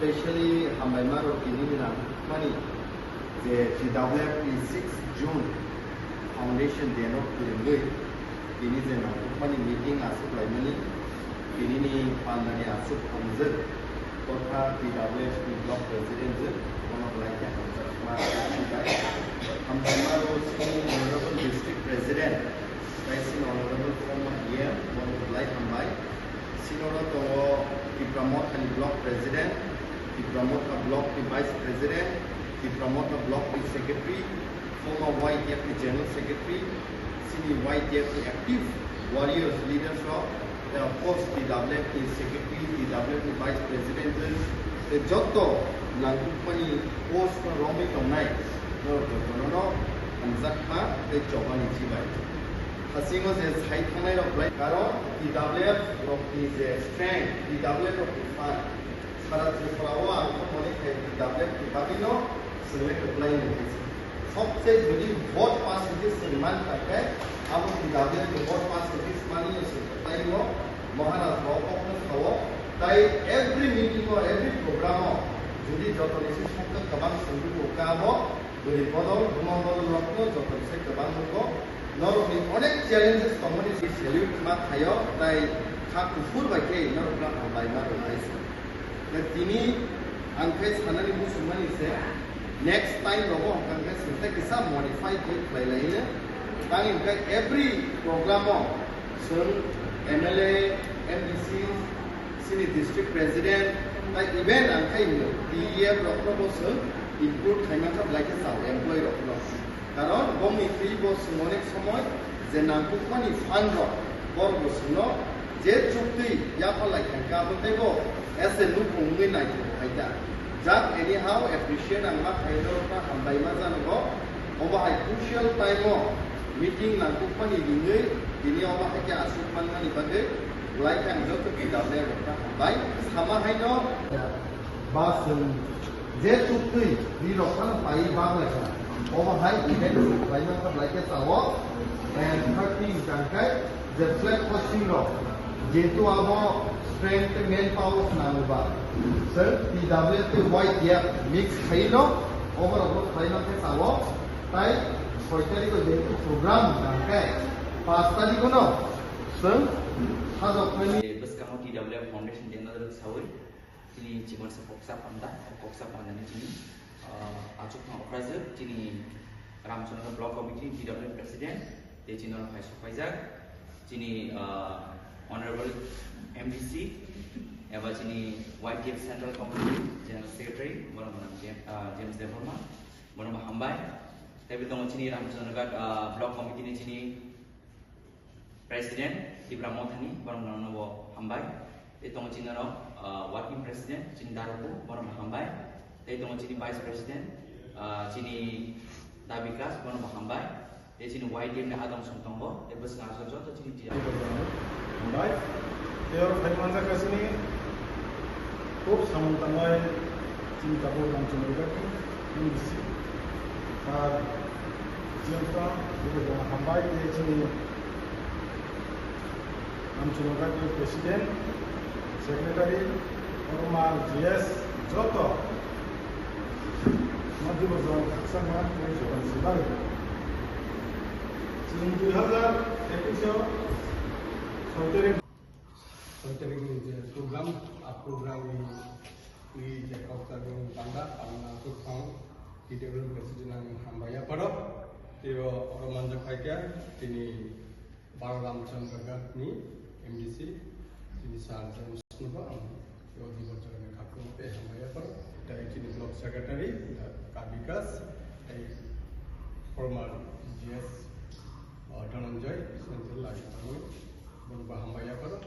especially Hambaimaro Kinina money the TWF 6 June Foundation they not to ini je na money meeting asuk lai mani ini ni pandani asuk hamzat kotha TWF block president je one of like Hambaimaro honorable district president Rising honorable former year one of like Hambai Sinora to the promoter block president the promoter block vice president the promoter block secretary former YTF general secretary senior YTF active warriors leaders of course the WF secretary the WF vice president the jotto langkupani post ko romi tomnai no anzakha the jobani chibai Hasingo says high thangai of right karo the WF of his strength the WF of the fun para triplawa ko mone the WF ki babino select apply ne सबसे बड़ी vote percentage से मान तक है अब की दादे के वोट परसेंटेज मानी है ताई वो महाराज लोकल को ताई एवरी मीटिंग और एवरी प्रोग्राम যদি যত বেশি সংখ্যক কবাং সংযোগ কাবো যদি বদল ঘুমবদল লক্ষ্য যত বেশি কবাং হবো নরমি অনেক চ্যালেঞ্জেস কমিউনিটি সেলিউট মা থায়ো তাই খাকু ফুল বাইকে নরপ্লা বাইমা রইছে তিনি আনফে সানানি মুসলমানিছে next time robo kan ka sinta kisa modify ke lain tangin ka every program sun MLA MDC sini district president like event an kai DEF rokno sun include khaima ka like sa employee rokno karon bomi free boss অনেক সময় যে নামকুমানি fund বড় বসনো যে চুক্তি ইয়া ফলাই ka বতেবো as a look only নাই খাইতা That anyhow appreciate ang mak hayo na hambay mazano oba ay crucial time meeting lang kupani dingoy dini oba ay kya asukman man ibade like ang joto kidable na hambay sama hayo bas je tukui di lokal pai bang la oba ay event pai man ka like sawo and 13 tangkai the flag hosting ro jetu abo strength manpower nanuba sir TWF YTF mix khailo overall khailo ke sawo tai soitari ko jetu program tangkai pastali kono sir hado pani bus kamo TWF foundation de another sawi ini cimon sa koksa panda ni cini achuk na oprazer cini ramchandra block committee TWF president de cini vice supervisor cini honorable MDC ewa cini YTF Central Committee General Secretary Bonama James Devorma Bonama Hambai tapi tong cini Ramchandra Block Committee ni cini President di Pramothani Bonama Nobo Hambai tong cini Working President cini Darupu Bonama Hambai tong cini Vice President cini Dabikas Bonama Hambai cini YTF na Adam Sumtongbo bus ngaso jo cini dia Hambai Deor Bhaimanja kasini খুব সমন্বয় চিন্তা করলাম চন্দ্রবাবু ইউসি আর চিন্তা হাম্বাই দিয়েছেন Chandrababu president secretary former GS যত মধ্যবর্তী সংবাদ সেবার 2021 program ini cekap tentang tanda karena tukang di dalam presiden hambaya pada dia orang manja kaya ini Baram Chandra ni MDC ini sarjan semua yang dibacakan kakung pe hambaya pada dari ini block secretary Kabikas dari formal GS Dhananjay Central lagi berubah hambaya pada